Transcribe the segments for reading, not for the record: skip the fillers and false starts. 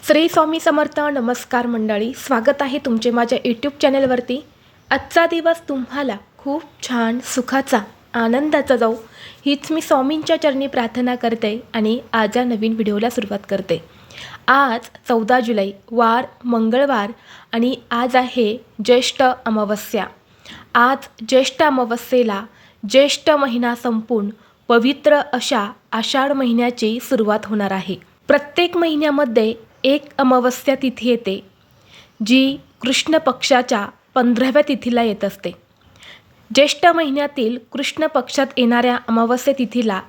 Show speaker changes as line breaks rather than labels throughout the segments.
श्री स्वामी समर्थ. नमस्कार मंडळी, स्वागत आहे तुमचे माझ्या यूट्यूब चॅनलवरती. आजचा दिवस तुम्हाला खूप छान सुखाचा आनंदाचा जाऊ हीच मी स्वामींच्या चरणी प्रार्थना करते आणि आज या नवीन व्हिडिओला सुरुवात करते. आज 14 जुलै वार मंगळवार आणि आज आहे ज्येष्ठ अमावस्या. आज ज्येष्ठ अमावस्येला ज्येष्ठ महिना संपून पवित्र अशा आषाढ महिन्याची सुरुवात होणार आहे. प्रत्येक महिन्यामध्ये एक अमावस्या तिथी येते जी कृष्ण पक्षाच्या 15व्या तिथीला येत असते. ज्येष्ठ महिन्यातील कृष्ण पक्षात येणाऱ्या अमावस्या तिथीला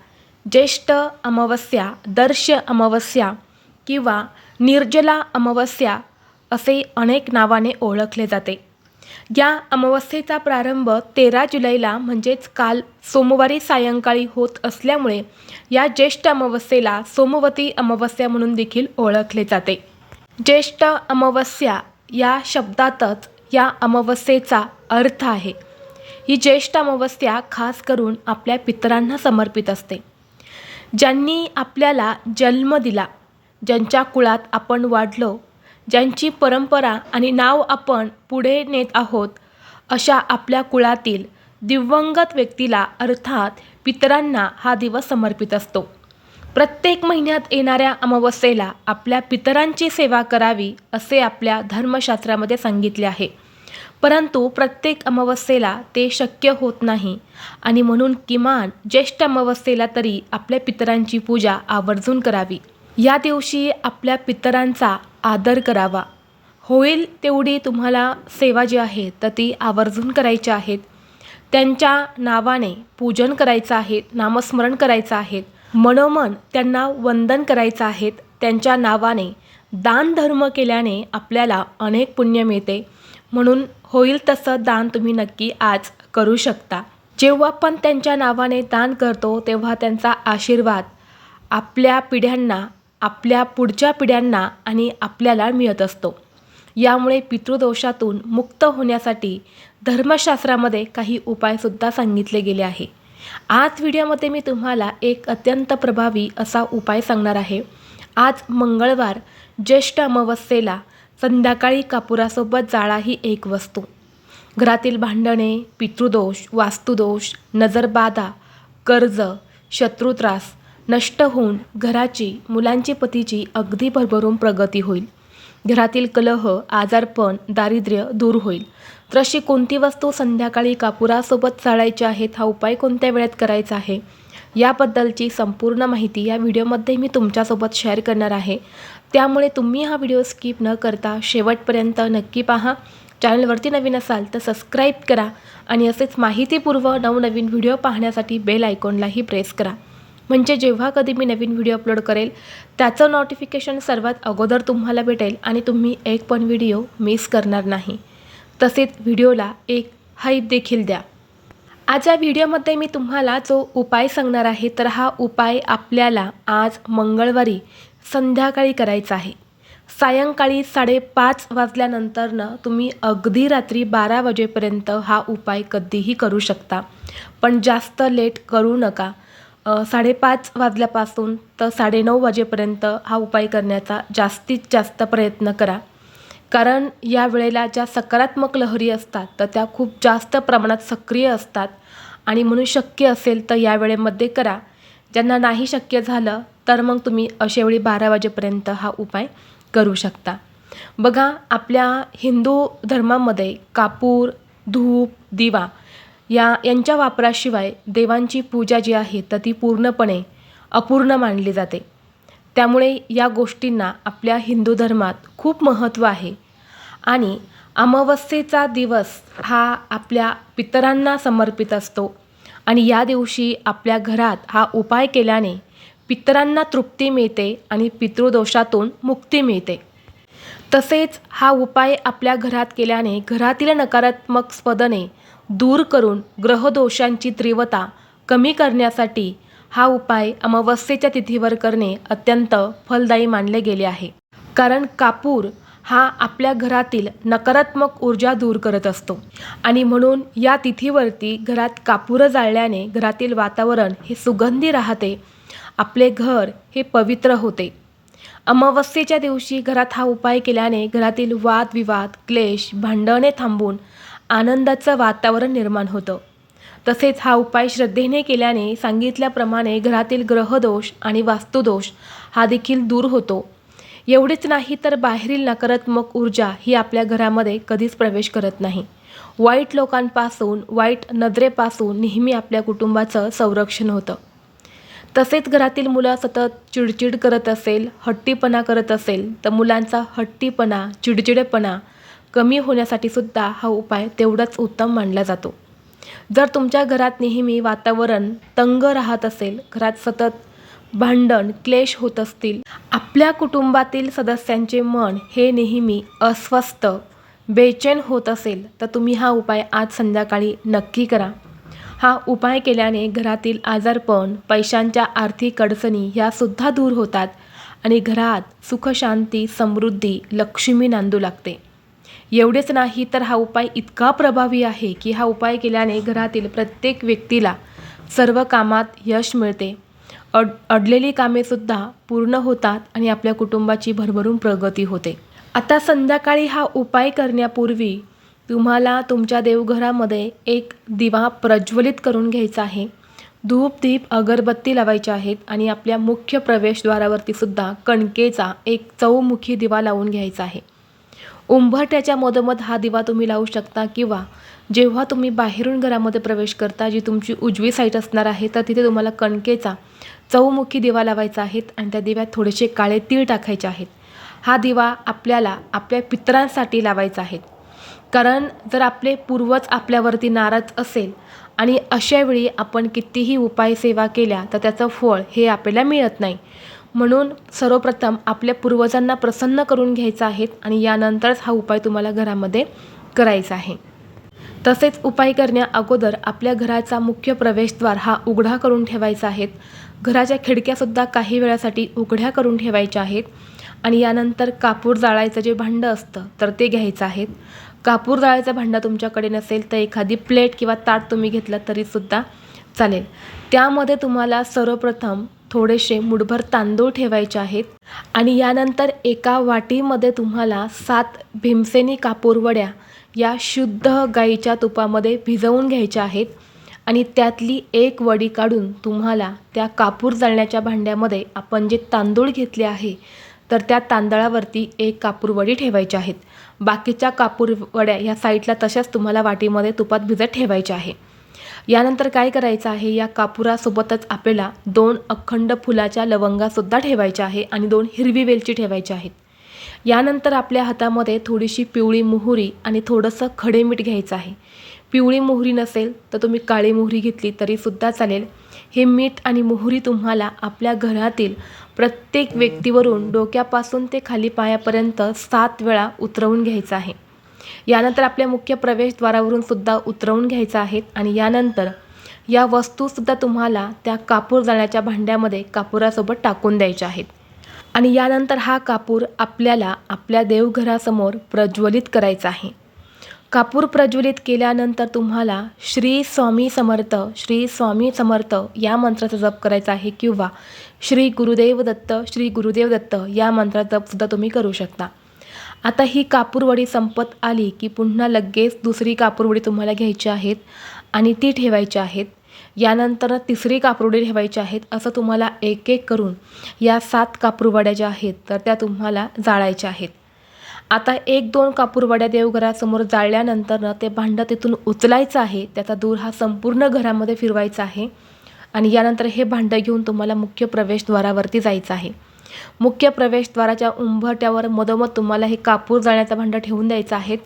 ज्येष्ठ अमावस्या, दर्श अमावस्या किंवा निर्जला अमावस्या असे अनेक नावाने ओळखले जाते. या अमावस्येचा प्रारंभ 13 जुलैला म्हणजेच काल सोमवारी सायंकाळी होत असल्यामुळे या ज्येष्ठ अमावस्येला सोमवती अमावस्या म्हणून देखील ओळखले जाते. ज्येष्ठ अमावस्या या शब्दातच या अमावस्येचा अर्थ आहे. ही ज्येष्ठ अमावस्या खास करून आपल्या पितरांना समर्पित असते. ज्यांनी आपल्याला जन्म दिला, ज्यांच्या कुळात आपण वाढलो, ज्यांची परंपरा आणि नाव आपण पुढे नेत आहोत, अशा आपल्या कुळातील दिवंगत व्यक्तीला अर्थात पितरांना हा दिवस समर्पित असतो. प्रत्येक महिन्यात येणाऱ्या अमावस्येला आपल्या पितरांची सेवा करावी असे आपल्या धर्मशास्त्रामध्ये सांगितले आहे. परंतु प्रत्येक अमावस्येला ते शक्य होत नाही आणि म्हणून किमान ज्येष्ठ अमावस्येला तरी आपल्या पितरांची पूजा आवर्जून करावी. या दिवशी आपल्या पितरांचा आदर करावा. होईल तेवढी तुम्हाला सेवा जी आहे तर ती आवर्जून करायची आहेत. त्यांच्या नावाने पूजन करायचं आहे, नामस्मरण करायचं आहे, मनोमन त्यांना वंदन करायचं आहे. त्यांच्या नावाने दान धर्म केल्याने आपल्याला अनेक पुण्य मिळते. म्हणून होईल तसं दान तुम्ही नक्की आज करू शकता. जेव्हा आपण त्यांच्या नावाने दान करतो तेव्हा त्यांचा आशीर्वाद आपल्या पिढ्यांना, आपल्या पुढच्या पिढ्यांना आणि आपल्याला मिळत असतो. यामुळे पितृदोषातून मुक्त होण्यासाठी धर्मशास्त्रामध्ये काही उपायसुद्धा सांगितले गेले आहे. आज व्हिडिओमध्ये मी तुम्हाला एक अत्यंत प्रभावी असा उपाय सांगणार आहे. आज मंगळवार ज्येष्ठ अमावस्येला संध्याकाळी कापुरासोबत जाळा ही एक वस्तू. घरातील भांडणे, पितृदोष, वास्तुदोष, नजरबाधा, कर्ज, शत्रुत्रास नष्ट होऊन घराची, मुलांची, पतीची अगदी भरभरून प्रगती होईल. घरातील कलह, आजारपण, दारिद्र्य दूर होईल. तर अशी कोणती वस्तू संध्याकाळी कापुरासोबत जाळायची आहेत, हा उपाय कोणत्या वेळेत करायचा आहे, याबद्दलची संपूर्ण माहिती या व्हिडिओमध्ये मी तुमच्यासोबत शेअर करणार आहे. त्यामुळे तुम्ही हा व्हिडिओ स्किप न करता शेवटपर्यंत नक्की पहा. चॅनलवरती नवीन असाल तर सबस्क्राईब करा आणि असेच माहितीपूर्व नवनवीन व्हिडिओ पाहण्यासाठी बेल आयकॉनलाही प्रेस करा. म्हणजे जेव्हा कधी मी नवीन व्हिडिओ अपलोड करेल त्याचं नोटिफिकेशन सर्वात अगोदर तुम्हाला भेटेल आणि तुम्ही एक पण व्हिडिओ मिस करणार नाही. तसेच व्हिडिओला एक हाईप देखील द्या. आज या व्हिडिओमध्ये मी तुम्हाला जो उपाय सांगणार आहे तर हा उपाय आपल्याला आज मंगळवारी संध्याकाळी करायचा आहे. सायंकाळी 5:30 वाजल्यानंतरनं तुम्ही अगदी रात्री 12 वाजेपर्यंत हा उपाय कधीही करू शकता. पण जास्त लेट करू नका. 5:30 वाजल्यापासून तर 9:30 वाजेपर्यंत हा उपाय करण्याचा जास्तीत जास्त प्रयत्न करा. कारण या वेळेला ज्या सकारात्मक लहरी असतात तर त्या खूप जास्त प्रमाणात सक्रिय असतात आणि म्हणून शक्य असेल तर या वेळेमध्ये करा. ज्यांना नाही शक्य झालं तर मग तुम्ही अशा वेळी 12 वाजेपर्यंत हा उपाय करू शकता. बघा, आपल्या हिंदू धर्मामध्ये कापूर, धूप, दिवा यांच्या वापराशिवाय देवांची पूजा जी आहे तर ती पूर्णपणे अपूर्ण मानली जाते. त्यामुळे या गोष्टींना आपल्या हिंदू धर्मात खूप महत्त्व आहे आणि अमावस्येचा दिवस हा आपल्या पितरांना समर्पित असतो आणि या दिवशी आपल्या घरात हा उपाय केल्याने पितरांना तृप्ती मिळते आणि पितृदोषातून मुक्ती मिळते. तसेच हा उपाय आपल्या घरात केल्याने घरातील नकारात्मक स्पंदने दूर करून ग्रहदोषांची तीव्रता कमी करण्यासाठी हा उपाय अमावस्येच्या तिथीवर करणे अत्यंत फलदायी मानले गेले आहे. कारण कापूर हा आपल्या घरातील नकारात्मक ऊर्जा दूर करत असतो आणि म्हणून या तिथीवरती घरात कापूर जाळल्याने घरातील वातावरण हे सुगंधी राहते, आपले घर हे पवित्र होते अमावस्येच्या दिवशी घरात हा उपाय केल्याने घरातील वादविवाद, क्लेश, भांडणे थांबून आनंदाचं वातावरण निर्माण होतं. तसेच हा उपाय श्रद्धेने केल्याने सांगितल्याप्रमाणे घरातील ग्रहदोष आणि वास्तुदोष हा देखील दूर होतो. एवढेच नाही तर बाहेरील नकारात्मक ऊर्जा ही आपल्या घरामध्ये कधीच प्रवेश करत नाही. वाईट लोकांपासून, वाईट नजरेपासून नेहमी आपल्या कुटुंबाचं संरक्षण होतं. तसेच घरातील मुलं सतत चिडचिड करत असेल, हट्टीपणा करत असेल तर मुलांचा हट्टीपणा, चिडचिडेपणा कमी होण्यासाठी सुद्धा हा उपाय तेवढाच उत्तम मानला जातो. जर तुमच्या घरात नेहमी वातावरण तंग राहत असेल, घरात सतत भांडण, क्लेश होत असतील, आपल्या कुटुंबातील सदस्यांचे मन हे नेहमी अस्वस्थ, बेचैन होत असेल तर तुम्ही हा उपाय आज संध्याकाळी नक्की करा. हा उपाय केल्याने घरातील आजारपण, पैशांच्या आर्थिक अडचणी ह्यासुद्धा दूर होतात आणि घरात सुख, शांती, समृद्धी, लक्ष्मी नांदू लागते. एवढेच नाही तर हा उपाय इतका प्रभावी आहे की हा उपाय केल्याने घरातील प्रत्येक व्यक्तीला सर्व कामात यश मिळते. अडलेली कामेसुद्धा पूर्ण होतात आणि आपल्या कुटुंबाची भरभरून प्रगती होते. आता संध्याकाळी हा उपाय करण्यापूर्वी तुम्हाला तुमच्या देवघरामध्ये एक दिवा प्रज्वलित करून घ्यायचा आहे. धूप, दीप, अगरबत्ती लावायच्या आहेत आणि आपल्या मुख्य प्रवेशद्वारावरती सुद्धा कणकेचा एक चौमुखी दिवा लावून घ्यायचा आहे. उंबरठ्याच्या मधोमध हा दिवा तुम्ही लावू शकता किंवा जेव्हा तुम्ही बाहेरून घरामध्ये प्रवेश करता, जी तुमची उजवी साईड असणार आहे, तर तिथे तुम्हाला कणकेचा चौमुखी दिवा लावायचा आहे आणि त्या दिव्यात थोडेसे काळे तीळ टाकायचे आहेत. हा दिवा आपल्याला आपल्या पितरांसाठी लावायचा आहे. कारण जर आपले पूर्वज आपल्यावरती नाराज असेल आणि अशा वेळी आपण कितीही उपाय सेवा केल्या तर त्याचं फळ हे आपल्याला मिळत नाही. म्हणून सर्वप्रथम आपल्या पूर्वजांना प्रसन्न करून घ्यायचं आहे आणि यानंतरच हा उपाय तुम्हाला घरामध्ये करायचा आहे. तसेच उपाय करण्या अगोदर आपल्या घराचा मुख्य प्रवेशद्वार हा उघडा करून ठेवायचा आहे. घराच्या खिडक्यासुद्धा काही वेळासाठी उघड्या करून ठेवायच्या आहेत आणि यानंतर कापूर जाळायचं जे भांडं असतं तर ते घ्यायचं आहे. कापूर जाळायचं भांडं तुमच्याकडे नसेल तर एखादी प्लेट किंवा ताट तुम्ही घेतलं तरीसुद्धा चालेल. त्यामध्ये तुम्हाला सर्वप्रथम थोडेसे मुठभर तांदूळ ठेवायचे आहेत आणि यानंतर एका वाटीमध्ये तुम्हाला 7 भीमसेनी कापूर वड्या या शुद्ध गाईच्या तुपामध्ये भिजवून घ्यायच्या आहेत आणि त्यातली एक वडी काढून तुम्हाला त्या कापूर जाळण्याच्या भांड्यामध्ये आपण जे तांदूळ घेतले आहे तर त्या तांदळावरती एक कापूर वडी ठेवायची आहेत. बाकीच्या कापूर वड्या ह्या साईडला तशाच तुम्हाला वाटीमध्ये तुपात भिजत ठेवायच्या आहे. यानंतर काय करायचं आहे, या कापुरासोबतच आपल्याला 2 अखंड फुलाच्या लवंगासुद्धा ठेवायच्या आहे आणि 2 हिरवी वेलची ठेवायची आहेत. यानंतर आपल्या हातामध्ये थोडीशी पिवळी मोहरी आणि थोडंसं खडे मीठ घ्यायचं आहे. पिवळी मोहरी नसेल तर तुम्ही काळी मोहरी घेतली तरीसुद्धा चालेल. हे मीठ आणि मोहरी तुम्हाला आपल्या घरातील प्रत्येक व्यक्तीवरून डोक्यापासून ते खाली पायापर्यंत 7 वेळा उतरवून घ्यायचं आहे. यानंतर आपल्या मुख्य प्रवेशद्वारावरून सुद्धा उतरवून घ्यायचं आहे आणि यानंतर या वस्तूसुद्धा तुम्हाला त्या कापूर जाळण्याच्या भांड्यामध्ये कापुरासोबत टाकून द्यायच्या आहेत आणि यानंतर हा कापूर आपल्याला आपल्या देवघरासमोर प्रज्वलित करायचा आहे. कापूर प्रज्वलित केल्यानंतर तुम्हाला श्री स्वामी समर्थ, श्री स्वामी समर्थ या मंत्राचा जप करायचा आहे किंवा श्री गुरुदेव दत्त, श्री गुरुदेव दत्त या मंत्राचा जपसुद्धा तुम्ही करू शकता. आता ही कापूरवडी संपत आली की पुन्हा लगेच दुसरी कापूरवडी तुम्हाला घ्यायची आहेत आणि ती ठेवायची आहेत. यानंतर तिसरी कापूरवडी ठेवायची आहेत. असं तुम्हाला एक एक करून या 7 कापूरवड्या ज्या आहेत तर त्या तुम्हाला जाळायच्या आहेत. आता 1-2 कापूरवड्या देवघरासमोर जाळल्यानंतर ते भांडं तिथून उचलायचं आहे. त्याचा धूर हा संपूर्ण घरामध्ये फिरवायचा आहे आणि यानंतर हे भांडं घेऊन तुम्हाला मुख्य प्रवेशद्वारावरती जायचं आहे. मुख्य प्रवेशद्वाराच्या उंबरठ्यावर मधोमध तुम्हाला हे कापूर जाळण्याचा भांडं ठेवून द्यायचं आहे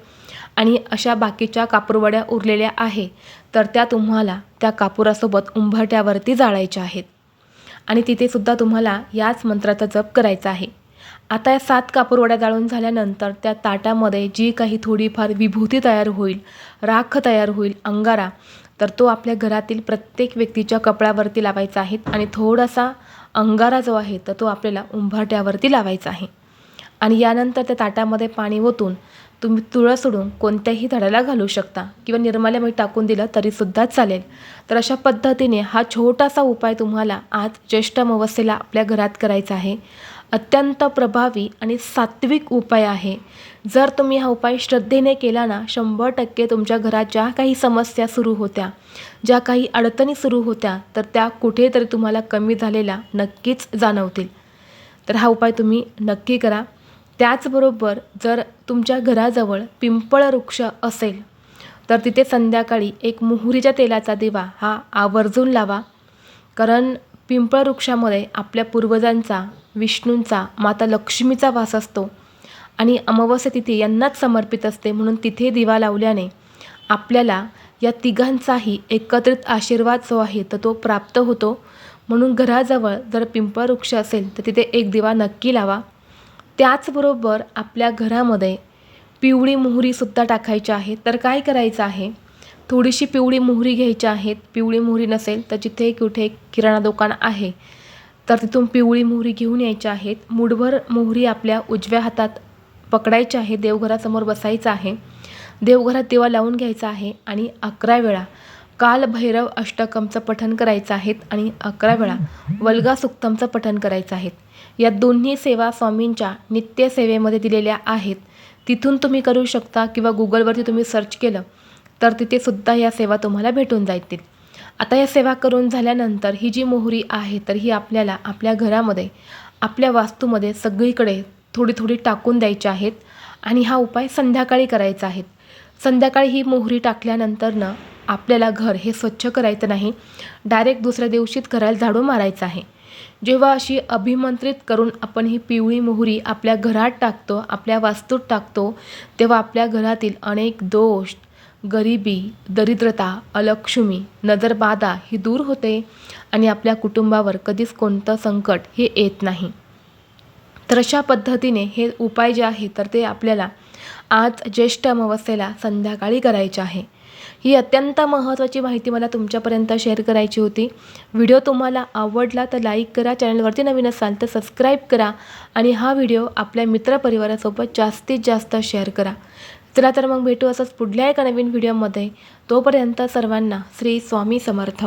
आणि अशा बाकीच्या कापूरवड्या उरलेल्या आहे तर त्या तुम्हाला त्या कापुरासोबत उंबरठ्यावरती जाळायच्या आहेत आणि तिथेसुद्धा तुम्हाला याच मंत्राचा जप करायचा आहे. आता या 7 कापूरवड्या जाळून झाल्यानंतर त्या ताटामध्ये जी काही थोडीफार विभूती तयार होईल, राख तयार होईल, अंगारा, तर तो आपल्या घरातील प्रत्येक व्यक्तीच्या कपड्यावरती लावायचा आहे आणि थोडासा अंगारा जो आहे तर तो आपल्याला उंबरठ्यावरती लावायचा आहे आणि यानंतर त्या ताटामध्ये पाणी ओतून तुम्ही तुळस सोडून कोणत्याही झाडाला घालू शकता किंवा निर्माल्यामध्ये टाकून दिलं तरीसुद्धा चालेल. तर अशा पद्धतीने हा छोटासा उपाय तुम्हाला आज ज्येष्ठ अमावस्येला आपल्या घरात करायचा आहे. अत्यंत प्रभावी आणि सात्विक उपाय आहे. जर तुम्ही हा उपाय श्रद्धेने केला ना, 100% तुमच्या घरात ज्या काही समस्या सुरू होत्या, ज्या काही अडचणी सुरू होत्या, तर त्या कुठेतरी तुम्हाला कमी झालेल्या नक्कीच जाणवतील. तर हा उपाय तुम्ही नक्की करा. त्याचबरोबर जर तुमच्या घराजवळ पिंपळ वृक्ष असेल तर तिथे संध्याकाळी एक मोहरीच्या तेलाचा दिवा हा आवर्जून लावा. कारण पिंपळ वृक्षामध्ये आपल्या पूर्वजांचा, विष्णूंचा, माता लक्ष्मीचा वास असतो आणि अमावस्या तिथी यांनाच समर्पित असते. म्हणून तिथे दिवा लावल्याने आपल्याला या तिघांचाही एकत्रित आशीर्वाद जो आहे तर तो प्राप्त होतो. म्हणून घराजवळ जर पिंपळ वृक्ष असेल तर तिथे एक दिवा नक्की लावा. त्याचबरोबर आपल्या घरामध्ये पिवळी मोहरीसुद्धा टाकायची आहे. तर काय करायचं आहे, थोडीशी पिवळी मोहरी घ्यायची आहेत. पिवळी मोहरी नसेल तर जिथे कुठे किराणा दुकान आहे तर तिथून पिवळी मोहरी घेऊन यायची आहेत. मूठभर मोहरी आपल्या उजव्या हातात पकडायची आहे. देवघरासमोर बसायचं आहे. देवघरात दिवा लावून घ्यायचा आहे आणि 11 वेळा कालभैरव अष्टकमचं पठण करायचं आहे आणि 11 वेळा वल्गा सुक्तमचं पठण करायचं आहे. या दोन्ही सेवा स्वामींच्या नित्यसेवेमध्ये दिलेल्या आहेत. तिथून तुम्ही करू शकता किंवा गुगलवरती तुम्ही सर्च केलं तर तिथे सुद्धा या सेवा तुम्हाला भेटून जातील. आता या सेवा करून झाल्यानंतर ही जी मोहरी आहे तर ही आपल्याला आपल्या घरामध्ये, आपल्या वास्तूमध्ये सगळीकडे थोडी थोडी टाकून द्यायची आहेत आणि हा उपाय संध्याकाळी करायचा आहे. संध्याकाळी ही मोहरी टाकल्यानंतरनं आपल्याला घर हे स्वच्छ करायचं नाही, डायरेक्ट दुसऱ्या दिवशीच घराला झाडू मारायचं आहे. जेव्हा अशी अभिमंत्रित करून आपण ही पिवळी मोहरी आपल्या घरात टाकतो, आपल्या वास्तूत टाकतो, तेव्हा आपल्या घरातील अनेक दोष, गरिबी, दरिद्रता, अलक्ष्मी, नजरबाधा ही दूर होते आणि आपल्या कुटुंबावर कधीच कोणतं संकट हे येत नाही. तर अशा पद्धतीने हे उपाय जे आहे तर ते आपल्याला आज ज्येष्ठ अमावस्येला संध्याकाळी करायचे आहे. ही अत्यंत महत्त्वाची माहिती मला तुमच्यापर्यंत शेअर करायची होती. व्हिडिओ तुम्हाला आवडला तर लाईक करा, चॅनलवरती नवीन असाल तर सबस्क्राईब करा आणि हा व्हिडिओ आपल्या मित्रपरिवारासोबत जास्तीत जास्त शेअर करा. चला तर मग भेटू असंच पुढल्या एका नवीन व्हिडिओमध्ये. तोपर्यंत सर्वांना श्री स्वामी समर्थ.